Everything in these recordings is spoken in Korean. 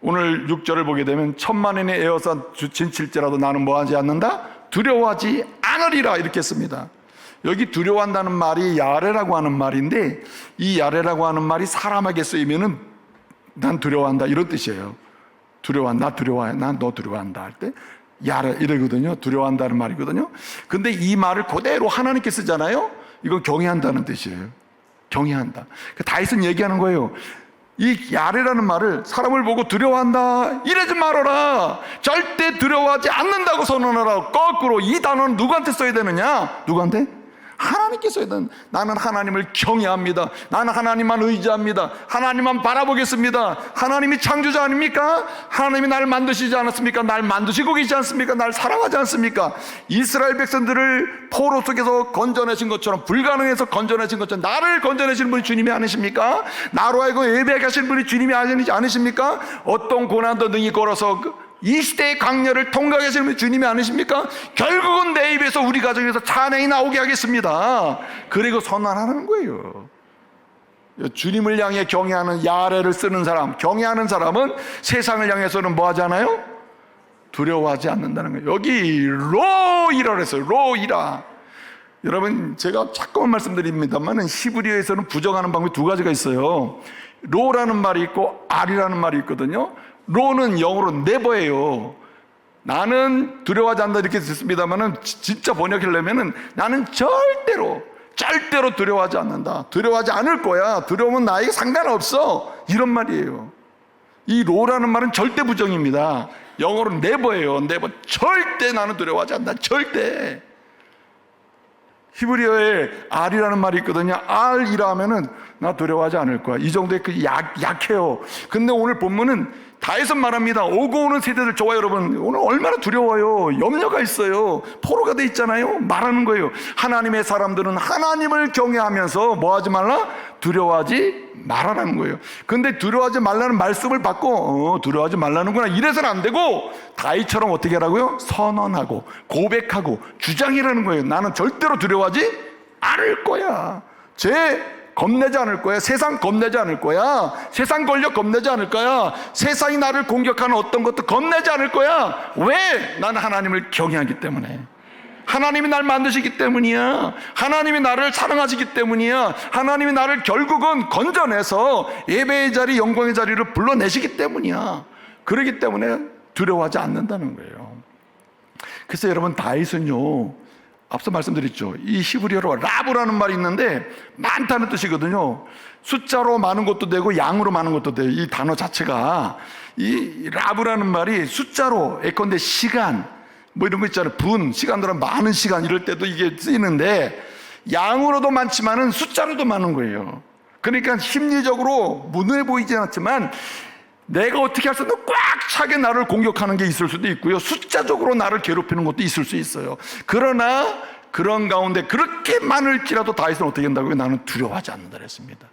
오늘 6절을 보게 되면 천만인이 에워싸 진칠지라도 나는 뭐하지 않는다? 두려워하지 않으리라 이렇게 씁니다. 여기 두려워한다는 말이 야레라고 하는 말인데, 이 야레라고 하는 말이 사람에게 쓰이면은 난 두려워한다 이런 뜻이에요. 두려워한다, 두려워해, 난 너 두려워한다 할 때 야레 이러거든요. 두려워한다는 말이거든요. 근데 이 말을 그대로 하나님께 쓰잖아요. 이건 경외한다는 뜻이에요. 경외한다. 다윗은 얘기하는 거예요. 이 야레라는 말을 사람을 보고 두려워한다 이러지 말아라, 절대 두려워하지 않는다고 선언하라. 거꾸로 이 단어는 누구한테 써야 되느냐? 누구한테? 하나님께 써야 되는. 나는 하나님을 경외합니다. 나는 하나님만 의지합니다. 하나님만 바라보겠습니다. 하나님이 창조자 아닙니까? 하나님이 나를 만드시지 않았습니까? 날 만드시고 계시지 않습니까? 날 사랑하지 않습니까? 이스라엘 백성들을 포로 속에서 건져내신 것처럼, 불가능해서 건져내신 것처럼 나를 건져내신 분이 주님이 아니십니까? 나로 하여금 예배하게 하신 분이 주님이 아니십니까? 어떤 고난도 능히 걸어서 이 시대의 강렬을 통과하게 하시는 분이 주님이 아니십니까? 결국은 내 입에서, 우리 가정에서 찬양이 나오게 하겠습니다. 그리고 선언하는 거예요. 주님을 향해 경외하는 야레를 쓰는 사람, 경외하는 사람은 세상을 향해서는 뭐 하잖아요? 두려워하지 않는다는 거예요. 여기 로이라 그랬어요. 로이라. 여러분, 제가 자꾸만 말씀드립니다만 히브리어에서는 부정하는 방법이 두 가지가 있어요. 로라는 말이 있고 알이라는 말이 있거든요. 로는 영어로 never예요. 나는 두려워하지 않는다 이렇게 듣습니다만은 진짜 번역하려면은 나는 절대로 두려워하지 않는다. 두려워하지 않을 거야. 두려우면 나에게 상관없어. 이런 말이에요. 이 로라는 말은 절대 부정입니다. 영어로 never예요. never. 절대 나는 두려워하지 않는다. 절대. 히브리어에 알이라는 말이 있거든요. 알이라 하면은 나 두려워하지 않을 거야. 이 정도의 약해요. 근데 오늘 본문은 다윗은 말합니다. 오고 오는 세대들, 저와 여러분 오늘 얼마나 두려워요. 염려가 있어요. 포로가 돼 있잖아요. 말하는 거예요. 하나님의 사람들은 하나님을 경외하면서 뭐 하지 말라? 두려워하지 말라는 거예요. 근데 두려워하지 말라는 말씀을 받고 두려워하지 말라는구나 이래서는 안 되고, 다윗처럼 어떻게 하라고요? 선언하고 고백하고 주장이라는 거예요. 나는 절대로 두려워하지 않을 거야. 겁내지 않을 거야. 세상 겁내지 않을 거야. 세상 권력 겁내지 않을 거야. 세상이 나를 공격하는 어떤 것도 겁내지 않을 거야. 왜? 나는 하나님을 경외하기 때문에. 하나님이 날 만드시기 때문이야. 하나님이 나를 사랑하시기 때문이야. 하나님이 나를 결국은 건져내서 예배의 자리, 영광의 자리를 불러내시기 때문이야. 그렇기 때문에 두려워하지 않는다는 거예요. 그래서 여러분, 다윗은요, 앞서 말씀드렸죠. 이 히브리어로 라브라는 말이 있는데 많다는 뜻이거든요. 숫자로 많은 것도 되고 양으로 많은 것도 돼요. 이 단어 자체가, 이 라브라는 말이 숫자로 예컨대 시간 뭐 이런 거 있잖아요. 시간들은 많은 시간 이럴 때도 이게 쓰이는데, 양으로도 많지만은 숫자로도 많은 거예요. 그러니까 심리적으로 눈에 보이지 않았지만 내가 어떻게 할 수 없는 꽉 차게 나를 공격하는 게 있을 수도 있고요, 숫자적으로 나를 괴롭히는 것도 있을 수 있어요. 그러나 그런 가운데 그렇게 많을지라도 다윗은 어떻게 한다고요? 나는 두려워하지 않는다 그랬습니다.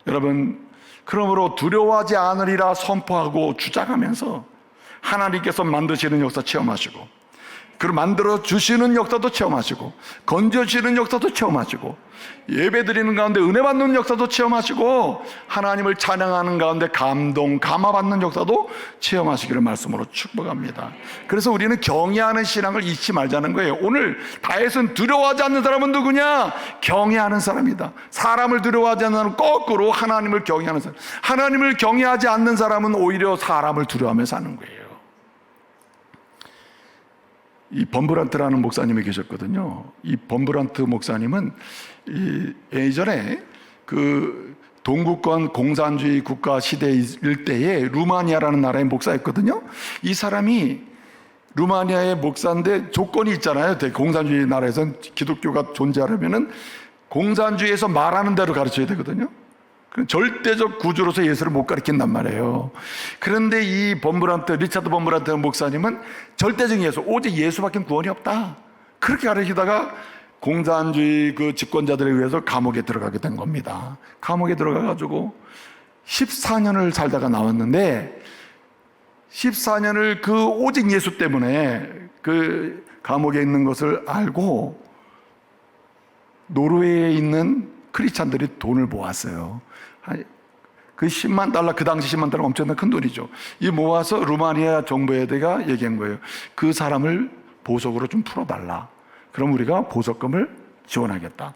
여러분, 그러므로 두려워하지 않으리라 선포하고 주장하면서 하나님께서 만드시는 역사 체험하시고, 그리고 만들어주시는 역사도 체험하시고, 건져주시는 역사도 체험하시고, 예배드리는 가운데 은혜 받는 역사도 체험하시고, 하나님을 찬양하는 가운데 감화받는 역사도 체험하시기를 말씀으로 축복합니다. 그래서 우리는 경외하는 신앙을 잊지 말자는 거예요. 오늘 다윗은 두려워하지 않는 사람은 누구냐? 경외하는 사람이다. 사람을 두려워하지 않는 사람은 거꾸로 하나님을 경외하는 사람. 하나님을 경외하지 않는 사람은 오히려 사람을 두려워하며 사는 거예요. 이 범브란트라는 목사님이 계셨거든요. 이 범브란트 목사님은 예전에 그 동구권 공산주의 국가 시대일 때에 루마니아라는 나라의 목사였거든요. 이 사람이 루마니아의 목사인데 조건이 있잖아요. 공산주의 나라에서는 기독교가 존재하려면은 공산주의에서 말하는 대로 가르쳐야 되거든요. 절대적 구주로서 예수를 못 가르친단 말이에요. 그런데 이 리차드 범브란트 목사님은 절대적 예수, 오직 예수밖에 구원이 없다, 그렇게 가르치다가 공산주의 그 집권자들에 의해서 감옥에 들어가게 된 겁니다. 감옥에 들어가가지고 14년을 살다가 나왔는데, 14년을 그 오직 예수 때문에 그 감옥에 있는 것을 알고 노르웨이에 있는 크리스찬들이 돈을 모았어요. 그 10만 달러, 그 당시 10만 달러 엄청난 큰 돈이죠. 이 모아서 루마니아 정부에다가 얘기한 거예요. 그 사람을 보석으로 좀 풀어달라. 그럼 우리가 보석금을 지원하겠다.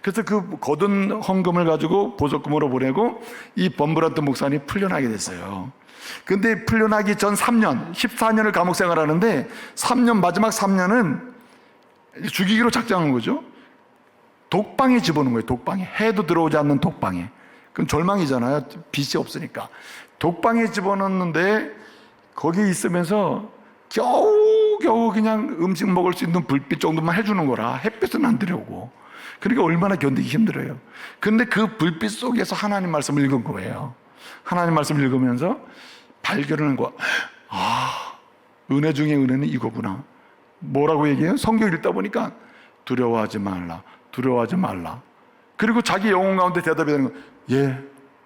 그래서 그 거둔 헌금을 가지고 보석금으로 보내고 이 범브란트 목사님이 풀려나게 됐어요. 근데 풀려나기 전 3년, 14년을 감옥 생활하는데 3년, 마지막 3년은 죽이기로 작정한 거죠. 독방에 집어넣은 거예요. 독방에. 해도 들어오지 않는 독방에. 그럼 절망이잖아요. 빛이 없으니까. 독방에 집어넣는데 거기 있으면서 겨우 그냥 음식 먹을 수 있는 불빛 정도만 해주는 거라 햇빛은 안 들여오고. 그러니까 얼마나 견디기 힘들어요. 근데 그 불빛 속에서 하나님 말씀을 읽은 거예요. 하나님 말씀을 읽으면서 발견하는 거야. 아, 은혜 중에 은혜는 이거구나. 뭐라고 얘기해요? 성경 읽다 보니까 두려워하지 말라. 두려워하지 말라. 그리고 자기 영혼 가운데 대답이 되는 거예요. 예,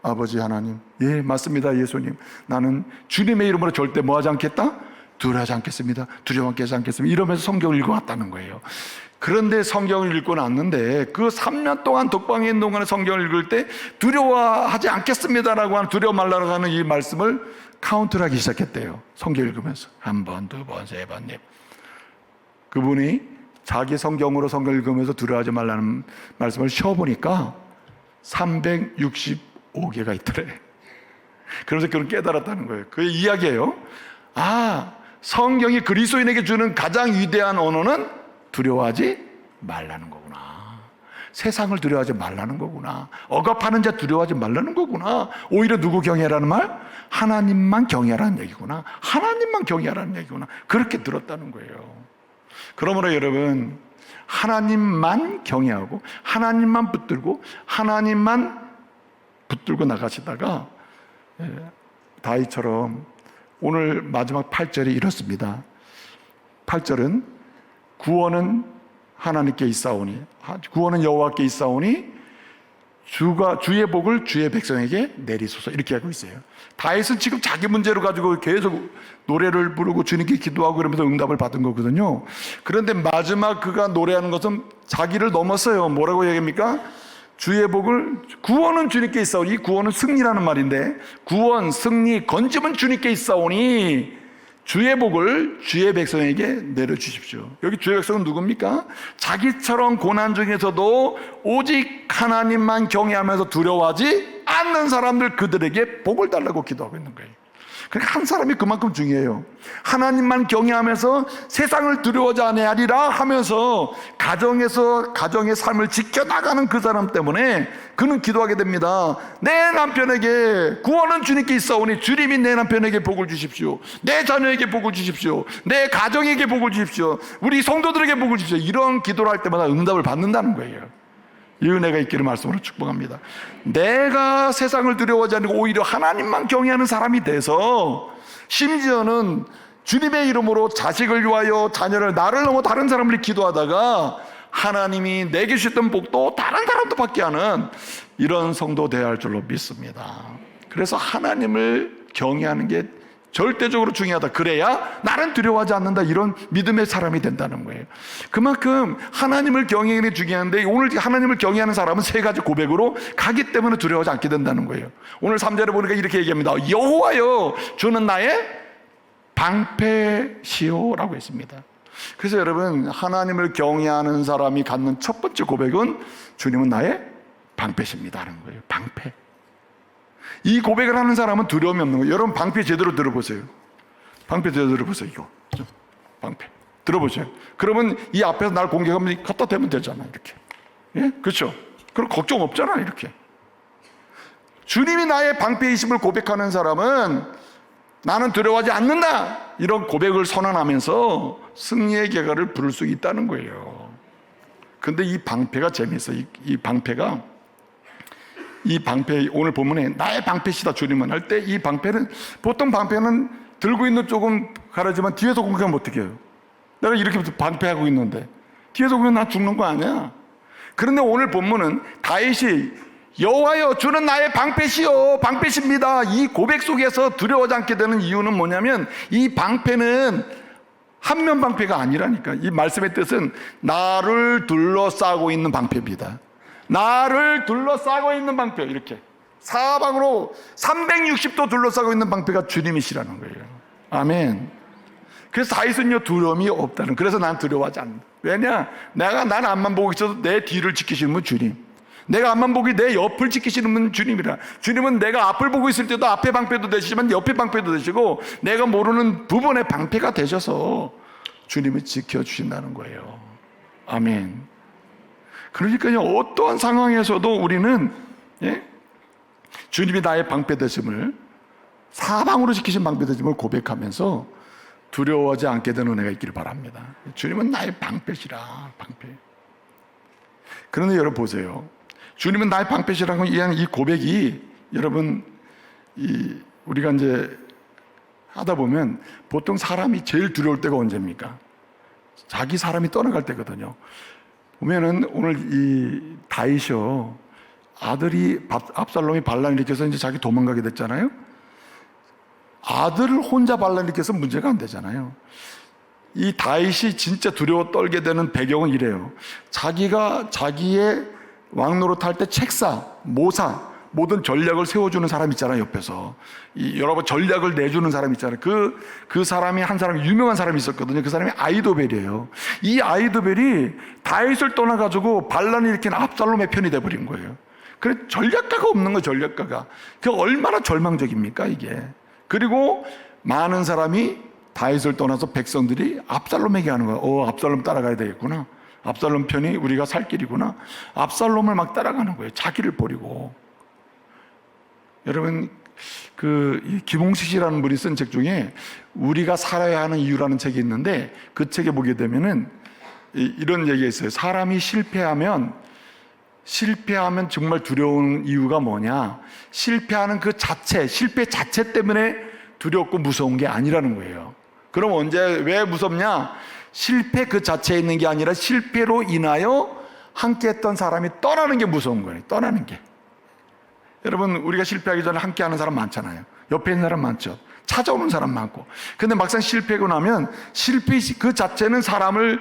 아버지 하나님. 예, 맞습니다. 예수님. 나는 주님의 이름으로 절대 뭐하지 않겠다? 두려워하지 않겠습니다. 두려워하지 않겠습니다. 이러면서 성경을 읽어왔다는 거예요. 그런데 성경을 읽고 났는데 그 3년 동안 독방에 있는 동안에 성경을 읽을 때 두려워하지 않겠습니다라고 하는 두려워 말라고 하는 이 말씀을 카운트를 하기 시작했대요. 성경 읽으면서 한 번, 두 번, 세 번, 네 번. 그분이 자기 성경으로 성경 읽으면서 두려워하지 말라는 말씀을 쉬어보니까 365개가 있더래. 그러면서 그걸 깨달았다는 거예요. 그 이야기예요. 아, 성경이 그리스도인에게 주는 가장 위대한 언어는 두려워하지 말라는 거구나. 세상을 두려워하지 말라는 거구나. 억압하는 자 두려워하지 말라는 거구나. 오히려 누구 경외하라는 말? 하나님만 경외하라는 얘기구나. 하나님만 경외하라는 얘기구나. 그렇게 들었다는 거예요. 그러므로 여러분, 하나님만 경외하고 하나님만 붙들고 하나님만 붙들고 나가시다가 다윗처럼 오늘 마지막 8절이 이렇습니다. 8절은 구원은 하나님께 있사오니, 구원은 여호와께 있사오니 주의 복을 주의 백성에게 내리소서, 이렇게 하고 있어요. 다윗은 지금 자기 문제로 가지고 계속 노래를 부르고 주님께 기도하고 그러면서 응답을 받은 거거든요. 그런데 마지막 그가 노래하는 것은 자기를 넘었어요. 뭐라고 얘기합니까? 주의 복을, 구원은 주님께 있사오니, 이 구원은 승리라는 말인데, 구원, 승리, 건짐은 주님께 있사오니 주의 복을 주의 백성에게 내려주십시오. 여기 주의 백성은 누굽니까? 자기처럼 고난 중에서도 오직 하나님만 경외하면서 두려워하지 않는 사람들, 그들에게 복을 달라고 기도하고 있는 거예요. 그러니까 한 사람이 그만큼 중요해요. 하나님만 경외하면서 세상을 두려워하지 아니하리라 하면서 가정의 삶을 지켜나가는 그 사람 때문에 그는 기도하게 됩니다. 내 남편에게 구원은 주님께 있사오니 주님이 내 남편에게 복을 주십시오. 내 자녀에게 복을 주십시오. 내 가정에게 복을 주십시오. 우리 성도들에게 복을 주십시오. 이런 기도를 할 때마다 응답을 받는다는 거예요. 이 은혜가 있기를 말씀으로 축복합니다. 내가 세상을 두려워하지 않고 오히려 하나님만 경외하는 사람이 돼서, 심지어는 주님의 이름으로 자식을 위하여 자녀를, 나를 넘어 다른 사람을 기도하다가 하나님이 내게 주셨던 복도 다른 사람도 받게 하는 이런 성도 되어야 할 줄로 믿습니다. 그래서 하나님을 경외하는 게 절대적으로 중요하다. 그래야 나는 두려워하지 않는다. 이런 믿음의 사람이 된다는 거예요. 그만큼 하나님을 경외하는 게 중요한데, 오늘 하나님을 경외하는 사람은 세 가지 고백으로 가기 때문에 두려워하지 않게 된다는 거예요. 오늘 3절에 보니까 이렇게 얘기합니다. 여호와여, 주는 나의 방패시오라고 했습니다. 그래서 여러분, 하나님을 경외하는 사람이 갖는 첫 번째 고백은 주님은 나의 방패십니다라는 거예요. 방패. 이 고백을 하는 사람은 두려움이 없는 거예요. 여러분, 방패 제대로 들어보세요. 방패 제대로 들어보세요. 이거 방패 들어보세요. 그러면 이 앞에서 날 공격하면 갖다 대면 되잖아요. 이렇게. 예? 그렇죠? 그럼 걱정 없잖아. 이렇게. 주님이 나의 방패이심을 고백하는 사람은 나는 두려워하지 않는다, 이런 고백을 선언하면서 승리의 계가를 부를 수 있다는 거예요. 근데 이 방패가 재미있어요. 이 방패, 오늘 본문에 나의 방패시다 주님은 할 때, 이 방패는, 보통 방패는 들고 있는 쪽은 가라지만 뒤에서 공격하면 어떻게 해요? 내가 이렇게 방패하고 있는데 뒤에서 공격하면 나 죽는 거 아니야? 그런데 오늘 본문은 다윗이 여호와여, 주는 나의 방패시요, 방패십니다, 이 고백 속에서 두려워하지 않게 되는 이유는 뭐냐면, 이 방패는 한면 방패가 아니라니까. 이 말씀의 뜻은 나를 둘러싸고 있는 방패입니다. 나를 둘러싸고 있는 방패, 이렇게 사방으로 360도 둘러싸고 있는 방패가 주님이시라는 거예요. 아멘. 그래서 다윗은요, 두려움이 없다는. 그래서 난 두려워하지 않는다. 왜냐? 난 앞만 보고 있어도 내 뒤를 지키시는 분 주님. 내가 앞만 보기 내 옆을 지키시는 분 주님이라. 주님은 내가 앞을 보고 있을 때도 앞에 방패도 되시지만 옆에 방패도 되시고 내가 모르는 부분의 방패가 되셔서 주님을 지켜주신다는 거예요. 아멘. 그러니까요, 어떠한 상황에서도 우리는 주님이 나의 방패 되심을, 사방으로 지키신 방패 되심을 고백하면서 두려워하지 않게 되는 은혜가 있기를 바랍니다. 주님은 나의 방패시라. 방패. 그런데 여러분 보세요. 주님은 나의 방패시라고 이 고백이 여러분 우리가 이제 하다 보면 보통 사람이 제일 두려울 때가 언제입니까? 자기 사람이 떠나갈 때거든요. 보면은 오늘 이 다윗이요, 아들이 압살롬이 반란을 일으켜서 이제 자기 도망가게 됐잖아요. 아들을 혼자 반란을 일으켜서 문제가 안 되잖아요. 이 다윗이 진짜 두려워 떨게 되는 배경은 이래요. 자기가 자기의 왕노릇할 때 책사, 모사, 모든 전략을 세워주는 사람 있잖아요, 옆에서. 여러분 전략을 내주는 사람 있잖아요. 그 사람이 한 사람, 유명한 사람이 있었거든요. 그 사람이 아히도벨이에요. 이 아히도벨이 다윗을 떠나가지고 반란을 일으킨 압살롬의 편이 돼버린 거예요. 그래, 전략가가 없는 거예요, 전략가가. 그 얼마나 절망적입니까, 이게. 그리고 많은 사람이 다윗을 떠나서 백성들이 압살롬에게 하는 거예요. 압살롬 따라가야 되겠구나. 압살롬 편이 우리가 살 길이구나. 압살롬을 막 따라가는 거예요. 자기를 버리고. 여러분, 김홍식 씨라는 분이 쓴 책 중에 우리가 살아야 하는 이유라는 책이 있는데, 그 책에 보게 되면은 이런 얘기가 있어요. 사람이 실패하면 정말 두려운 이유가 뭐냐? 실패하는 그 자체, 실패 자체 때문에 두렵고 무서운 게 아니라는 거예요. 그럼 왜 무섭냐? 실패 그 자체에 있는 게 아니라 실패로 인하여 함께 했던 사람이 떠나는 게 무서운 거예요. 떠나는 게. 여러분, 우리가 실패하기 전에 함께 하는 사람 많잖아요. 옆에 있는 사람 많죠. 찾아오는 사람 많고. 근데 막상 실패하고 나면 실패 그 자체는 사람을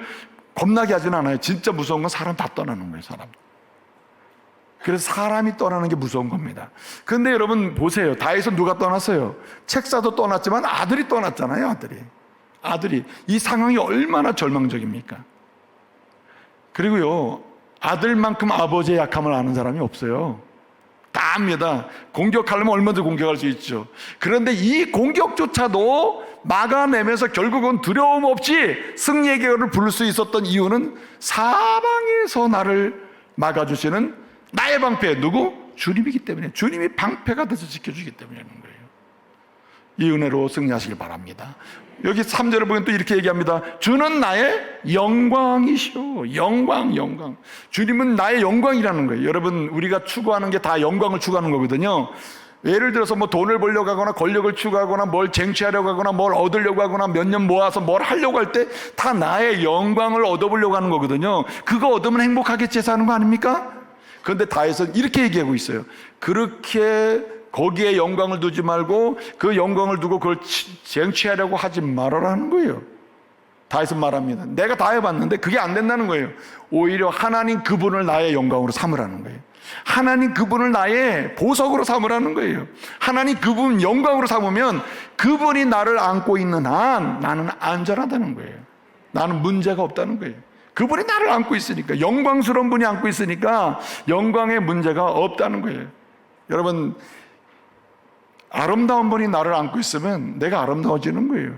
겁나게 하지는 않아요. 진짜 무서운 건 사람 다 떠나는 거예요, 사람. 그래서 사람이 떠나는 게 무서운 겁니다. 그런데 여러분 보세요. 다윗은 누가 떠났어요? 책사도 떠났지만 아들이 떠났잖아요. 아들이. 이 상황이 얼마나 절망적입니까? 그리고요, 아들만큼 아버지의 약함을 아는 사람이 없어요. 다 압니다. 공격하려면 얼마든지 공격할 수 있죠. 그런데 이 공격조차도 막아내면서 결국은 두려움 없이 승리의 계열을 부를 수 있었던 이유는 사방에서 나를 막아주시는 나의 방패, 누구? 주님이기 때문에, 주님이 방패가 돼서 지켜주기 때문이라는 거예요. 이 은혜로 승리하시길 바랍니다. 여기 3절을 보면 또 이렇게 얘기합니다. 주는 나의 영광이시오. 영광. 주님은 나의 영광이라는 거예요. 여러분, 우리가 추구하는 게 다 영광을 추구하는 거거든요. 예를 들어서 뭐 돈을 벌려고 하거나 권력을 추구하거나 뭘 쟁취하려고 하거나 뭘 얻으려고 하거나 몇 년 모아서 뭘 하려고 할 때 다 나의 영광을 얻어보려고 하는 거거든요. 그거 얻으면 행복하겠지 해서 하는 거 아닙니까? 그런데 다윗은 이렇게 얘기하고 있어요. 그렇게 거기에 영광을 두지 말고 그 영광을 두고 그걸 쟁취하려고 하지 말아라는 거예요. 다윗은 말합니다. 내가 다 해봤는데 그게 안 된다는 거예요. 오히려 하나님 그분을 나의 영광으로 삼으라는 거예요. 하나님 그분을 나의 보석으로 삼으라는 거예요. 하나님 그분 영광으로 삼으면 그분이 나를 안고 있는 한 나는 안전하다는 거예요. 나는 문제가 없다는 거예요. 그분이 나를 안고 있으니까, 영광스러운 분이 안고 있으니까 영광에 문제가 없다는 거예요. 여러분, 아름다운 분이 나를 안고 있으면 내가 아름다워지는 거예요.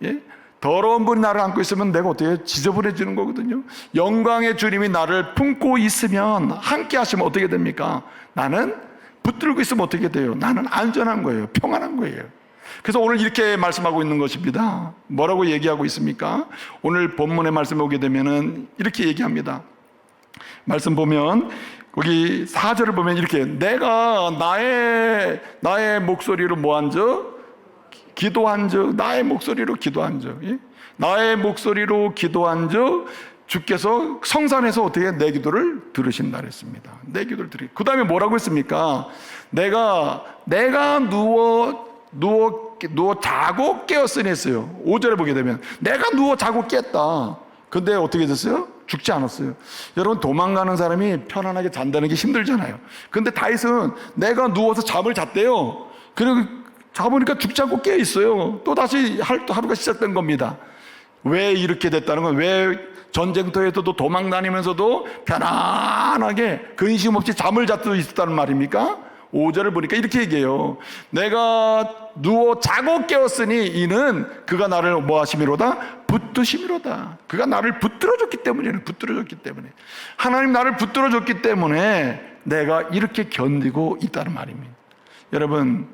예? 더러운 분이 나를 안고 있으면 내가 어떻게 지저분해지는 거거든요. 영광의 주님이 나를 품고 있으면, 함께 하시면 어떻게 됩니까? 나는 붙들고 있으면 어떻게 돼요? 나는 안전한 거예요. 평안한 거예요. 그래서 오늘 이렇게 말씀하고 있는 것입니다. 뭐라고 얘기하고 있습니까? 오늘 본문의 말씀에 오게 되면은 이렇게 얘기합니다. 말씀 보면 거기 4절을 보면 이렇게, 내가 나의 목소리로 뭐한즉 기도한즉, 나의 목소리로 기도한즉, 예? 나의 목소리로 기도한즉 주께서 성산에서 어떻게 내 기도를 들으신다 그랬습니다. 내 기도를 그 다음에 뭐라고 했습니까? 내가 누워 자고 깨었으니 했어요. 5절에 보게 되면 내가 누워 자고 깼다. 근데 어떻게 됐어요? 죽지 않았어요. 여러분, 도망가는 사람이 편안하게 잔다는 게 힘들잖아요. 근데 다윗은 내가 누워서 잠을 잤대요. 그리고 자보니까 죽지 않고 깨어 있어요. 또 다시 하루가 시작된 겁니다. 왜 이렇게 됐다는 건, 왜 전쟁터에서도 도망 다니면서도 편안하게 근심 없이 잠을 잘 수 있었다는 말입니까? 5절을 보니까 이렇게 얘기해요. 내가 누워 자고 깨었으니 이는 그가 나를 뭐 하심이로다? 붙드심이로다. 그가 나를 붙들어줬기 때문이에요. 붙들어줬기 때문에. 하나님 나를 붙들어줬기 때문에 내가 이렇게 견디고 있다는 말입니다. 여러분,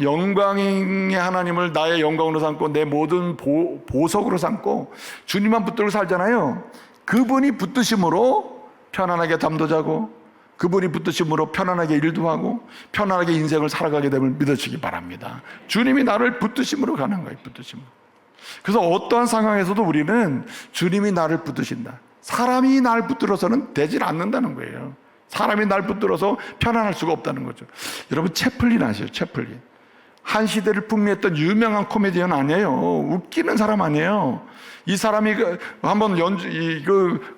영광의 하나님을 나의 영광으로 삼고 내 모든 보석으로 삼고 주님만 붙들고 살잖아요. 그분이 붙드심으로 편안하게 잠도 자고, 그분이 붙드심으로 편안하게 일도 하고 편안하게 인생을 살아가게 됨을 믿으시기 바랍니다. 주님이 나를 붙드심으로 가는 거예요. 붙드심으로. 그래서 어떠한 상황에서도 우리는 주님이 나를 붙드신다. 사람이 날 붙들어서는 되질 않는다는 거예요. 사람이 날 붙들어서 편안할 수가 없다는 거죠. 여러분, 채플린 아시죠? 채플린. 한 시대를 풍미했던 유명한 코미디언 아니에요. 웃기는 사람 아니에요. 이 사람이 한번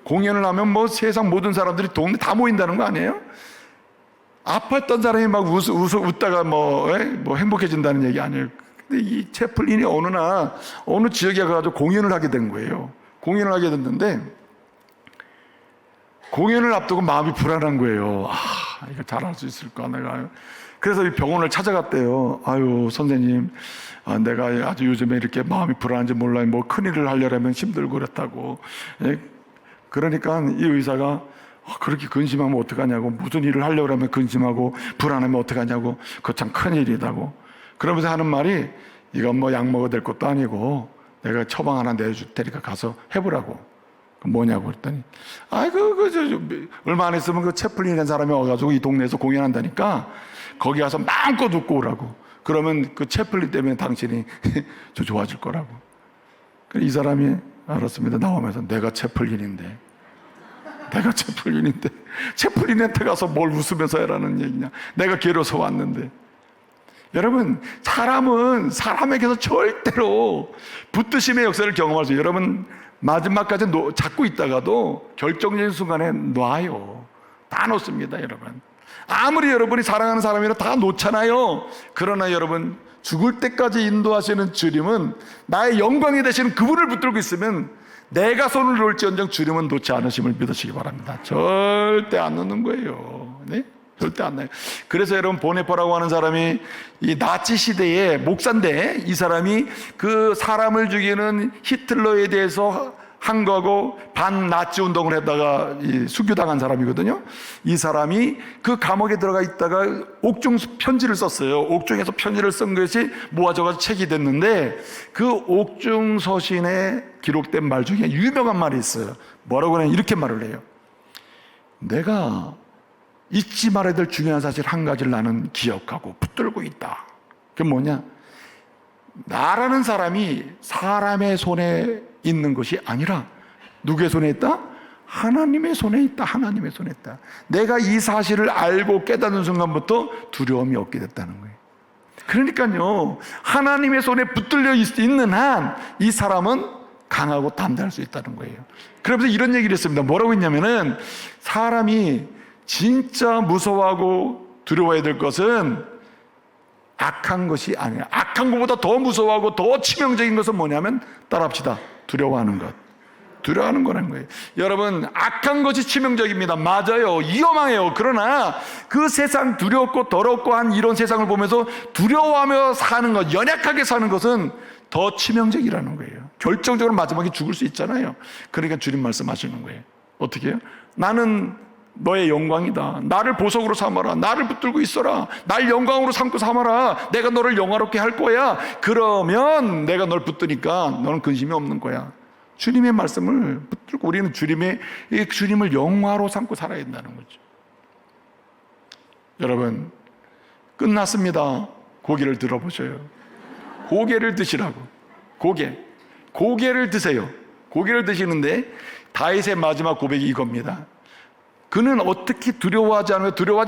공연을 하면 뭐 세상 모든 사람들이 동네 다 모인다는 거 아니에요? 아팠던 사람이 막 웃다가 뭐 행복해진다는 얘기 아니에요. 근데 이 채플린이 어느 지역에 가가지고 공연을 하게 된 거예요. 공연을 하게 됐는데 공연을 앞두고 마음이 불안한 거예요. 이거 잘할 수 있을까 내가. 그래서 이 병원을 찾아갔대요. 아유, 선생님, 내가 아주 요즘에 이렇게 마음이 불안한지 몰라요. 뭐 큰일을 하려면 힘들고 그랬다고. 그러니까 이 의사가 그렇게 근심하면 어떡하냐고, 무슨 일을 하려고 하면 근심하고 불안하면 어떡하냐고, 그거 참 큰일이다고. 그러면서 하는 말이, 이건 뭐 약 먹어야 될 것도 아니고 내가 처방 하나 내줄 테니까 가서 해보라고. 뭐냐고 그랬더니, 얼마 안 있으면 그 채플린이라는 사람이 와가지고 이 동네에서 공연한다니까 거기 가서 마음껏 웃고 오라고. 그러면 그 채플린 때문에 당신이 좋아질 거라고. 이 사람이 알았습니다. 나오면서 내가 채플린인데 채플린한테 가서 뭘 웃으면서 해라는 얘기냐. 내가 괴로워서 왔는데. 여러분, 사람은 사람에게서 절대로 붙드심의 역사를 경험할 수 있어요. 여러분, 마지막까지 잡고 있다가도 결정적인 순간에 놔요. 다 놓습니다, 여러분. 아무리 여러분이 사랑하는 사람이라 다 놓잖아요. 그러나 여러분, 죽을 때까지 인도하시는 주님은, 나의 영광이 되시는 그분을 붙들고 있으면 내가 손을 놓을지언정 주님은 놓지 않으심을 믿으시기 바랍니다. 절대 안 놓는 거예요. 네? 절대 안 나요. 그래서 여러분, 보네퍼라고 하는 사람이 이 나치 시대의 목사인데, 이 사람이 그 사람을 죽이는 히틀러에 대해서 한 거고 반나치 운동을 했다가 수교당한 사람이거든요. 이 사람이 그 감옥에 들어가 있다가 옥중 편지를 썼어요. 옥중에서 편지를 쓴 것이 모아져서 책이 됐는데, 그 옥중 서신에 기록된 말 중에 유명한 말이 있어요. 뭐라고 하냐면 이렇게 말을 해요. 내가 잊지 말아야 될 중요한 사실 한 가지를 나는 기억하고 붙들고 있다. 그게 뭐냐? 나라는 사람이 사람의 손에 있는 것이 아니라 누구의 손에 있다? 하나님의 손에 있다. 하나님의 손에 있다. 내가 이 사실을 알고 깨닫는 순간부터 두려움이 없게 됐다는 거예요. 그러니까요, 하나님의 손에 붙들려 있는 한 이 사람은 강하고 담대할 수 있다는 거예요. 그러면서 이런 얘기를 했습니다. 뭐라고 했냐면은, 사람이 진짜 무서워하고 두려워해야 될 것은 악한 것이 아니야. 악한 것보다 더 무서워하고 더 치명적인 것은 뭐냐면, 따라합시다. 두려워하는 것. 두려워하는 거라는 거예요. 여러분, 악한 것이 치명적입니다. 맞아요. 위험해요. 그러나 그 세상, 두렵고 더럽고 한 이런 세상을 보면서 두려워하며 사는 것, 연약하게 사는 것은 더 치명적이라는 거예요. 결정적으로 마지막에 죽을 수 있잖아요. 그러니까 주님 말씀하시는 거예요. 어떻게 해요? 나는 너의 영광이다. 나를 보석으로 삼아라. 나를 붙들고 있어라. 날 영광으로 삼고 삼아라. 내가 너를 영화롭게 할 거야. 그러면 내가 널 붙드니까 너는 근심이 없는 거야. 주님의 말씀을 붙들고 우리는 주님을 영화로 삼고 살아야 된다는 거죠. 여러분, 끝났습니다. 고개를 들어보셔요. 고개를 드시라고. 고개를 드세요. 고개를 드시는데 다윗의 마지막 고백이 이겁니다. 그는 어떻게 두려워하지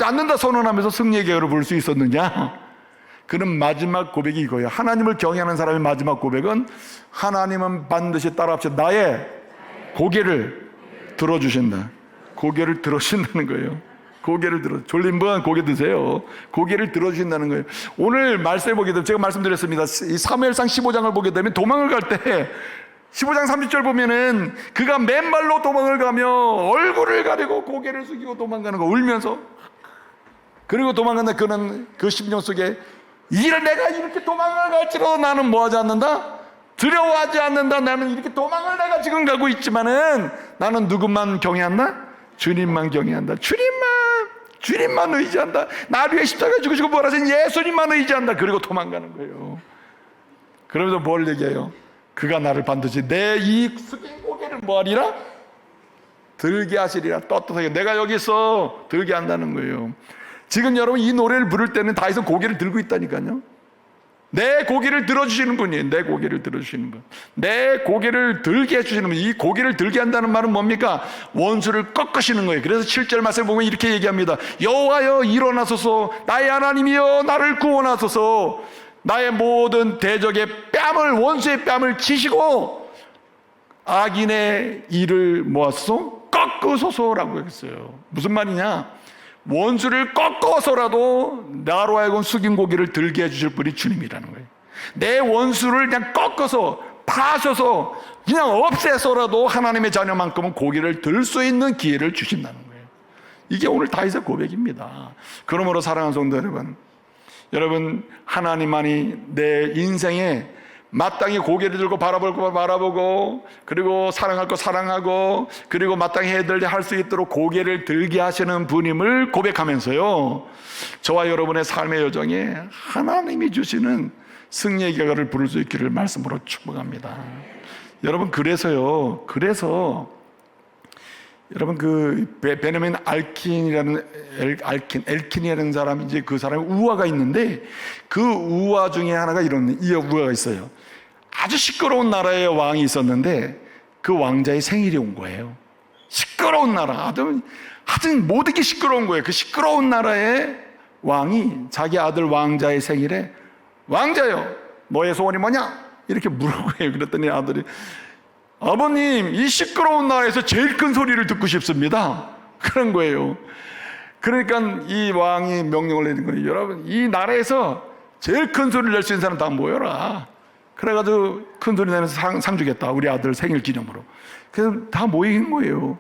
않는다 선언하면서 승리의 계열을 부를 수 있었느냐? 그는 마지막 고백이 이거예요. 하나님을 경외하는 사람의 마지막 고백은, 하나님은 반드시 따라합시다. 나의 고개를 들어주신다. 고개를 들어주신다는 거예요. 고개를 들어, 졸린 분 고개 드세요. 고개를 들어주신다는 거예요. 오늘 말씀해 보게 되면 제가 말씀드렸습니다. 이 사무엘상 15장을 보게 되면 도망을 갈 때 15장 30절 보면은 그가 맨발로 도망을 가며 얼굴을 가리고 고개를 숙이고 도망가는 거, 울면서. 그리고 도망간다. 그는 그 심령 속에 내가 이렇게 도망을 갈지라도 나는 뭐하지 않는다? 두려워하지 않는다. 나는 이렇게 도망을 내가 지금 가고 있지만은 나는 누구만 경외한다? 주님만 경외한다. 주님만 의지한다. 나를 위해 십자가에 죽으시고 부활하신 예수님만 의지한다. 그리고 도망가는 거예요. 그러면서 뭘 얘기해요? 그가 나를 반드시 내 이 숙인 고개를 뭐하리라? 들게 하시리라. 떳떳하게 내가 여기 있어. 들게 한다는 거예요. 지금 여러분 이 노래를 부를 때는 다윗은 고개를 들고 있다니까요. 내 고개를 들어주시는 분이에요. 내 고개를 들어주시는 분. 내 고개를 들게 해주시는 분. 이 고개를 들게 한다는 말은 뭡니까? 원수를 꺾으시는 거예요. 그래서 7절 말씀을 보면 이렇게 얘기합니다. 여호와여 일어나소서. 나의 하나님이여 나를 구원하소서. 나의 모든 대적의 뺨을, 원수의 뺨을 치시고 악인의 일을 모아서 꺾으소서라고 했어요. 무슨 말이냐? 원수를 꺾어서라도 나로 하여금 숙인 고개를 들게 해주실 분이 주님이라는 거예요. 내 원수를 그냥 꺾어서 파셔서 그냥 없애서라도 하나님의 자녀만큼은 고개를 들 수 있는 기회를 주신다는 거예요. 이게 오늘 다윗의 고백입니다. 그러므로 사랑하는 성도 여러분 하나님만이 내 인생에 마땅히 고개를 들고 바라보고 그리고 사랑할 거 사랑하고 그리고 마땅히 해야 될 일 할 수 있도록 고개를 들게 하시는 분임을 고백하면서요, 저와 여러분의 삶의 여정에 하나님이 주시는 승리의 결과를 부를 수 있기를 말씀으로 축복합니다. 여러분 그래서 여러분 그 베냐민 엘킨이라는 사람이 이제 그 사람이 우화가 있는데 그 우화 중에 하나가 이 우화가 있어요. 아주 시끄러운 나라의 왕이 있었는데 그 왕자의 생일이 온 거예요. 시끄러운 나라, 하여튼 모든 게 시끄러운 거예요. 그 시끄러운 나라의 왕이 자기 아들 왕자의 생일에 왕자요, 너의 소원이 뭐냐? 이렇게 물어봐요. 그랬더니 아들이 아버님, 이 시끄러운 나라에서 제일 큰 소리를 듣고 싶습니다. 그런 거예요. 그러니까 이 왕이 명령을 내린 거예요. 여러분, 이 나라에서 제일 큰 소리를 낼 수 있는 사람 다 모여라. 그래가지고 큰 소리 내면서 상 주겠다. 우리 아들 생일 기념으로. 그래서 다 모인 거예요.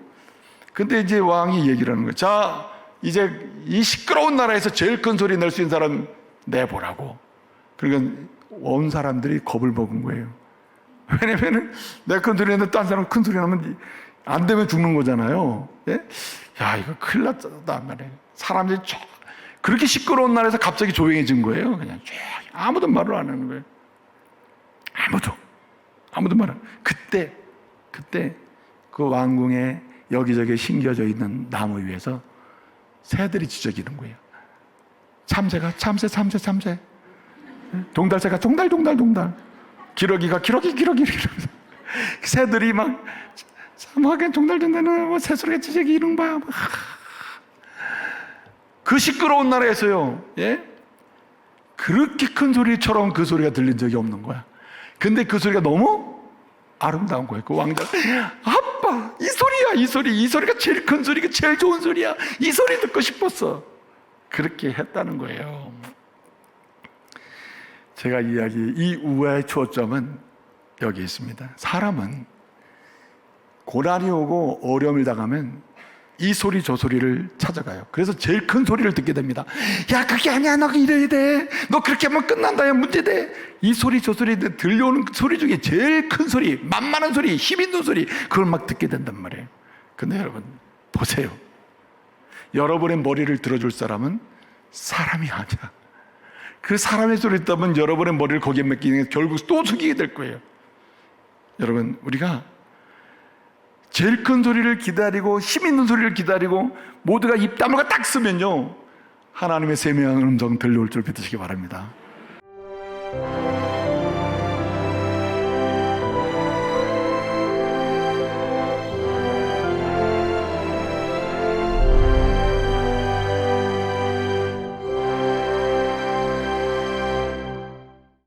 근데 이제 왕이 얘기를 하는 거예요. 자, 이제 이 시끄러운 나라에서 제일 큰 소리 낼 수 있는 사람 내보라고. 그러니까 온 사람들이 겁을 먹은 거예요. 왜냐면은 내가 큰 소리 내는데 딴 사람 큰 소리 나면 안 되면 죽는 거잖아요. 예? 야, 이거 큰일 났다 말이에요. 사람들이 그렇게 시끄러운 나라에서 갑자기 조용해진 거예요. 그냥 쫙 아무도 말을 안 하는 거예요. 아무도 말 안 해요. 그때 그 왕궁에 여기저기 심겨져 있는 나무 위에서 새들이 지저귀는 거예요. 참새가 참새. 동달새가 동달. 기러기가 기러기. 새들이 막 사막에 동달동달은 새소리가 지저귀는 거야. 그 시끄러운 나라에서요, 예? 그렇게 큰 소리처럼 그 소리가 들린 적이 없는 거야. 근데 그 소리가 너무 아름다운 거예요. 그 왕자가 아빠, 이 소리가 제일 큰 소리가 제일 좋은 소리야. 이 소리 듣고 싶었어. 그렇게 했다는 거예요. 제가 이 우화의 초점은 여기 있습니다. 사람은 고난이 오고 어려움을 당하면 이 소리 저 소리를 찾아가요. 그래서 제일 큰 소리를 듣게 됩니다. 야, 그게 아니야, 너 이래야 돼, 너 그렇게 하면 끝난다, 야, 문제돼. 이 소리 저 소리 들려오는 소리 중에 제일 큰 소리, 만만한 소리, 힘 있는 소리, 그걸 막 듣게 된단 말이에요. 근데 여러분 보세요, 여러분의 머리를 들어줄 사람은 사람이 아니야. 그 사람의 소리를 듣다면 여러분의 머리를 거기에 맡기는 결국 또 숙이게 될 거예요. 여러분, 우리가 제일 큰 소리를 기다리고 힘 있는 소리를 기다리고 모두가 입 다물고 딱 쓰면요, 하나님의 세미한 음성 들려올 줄 믿으시기 바랍니다.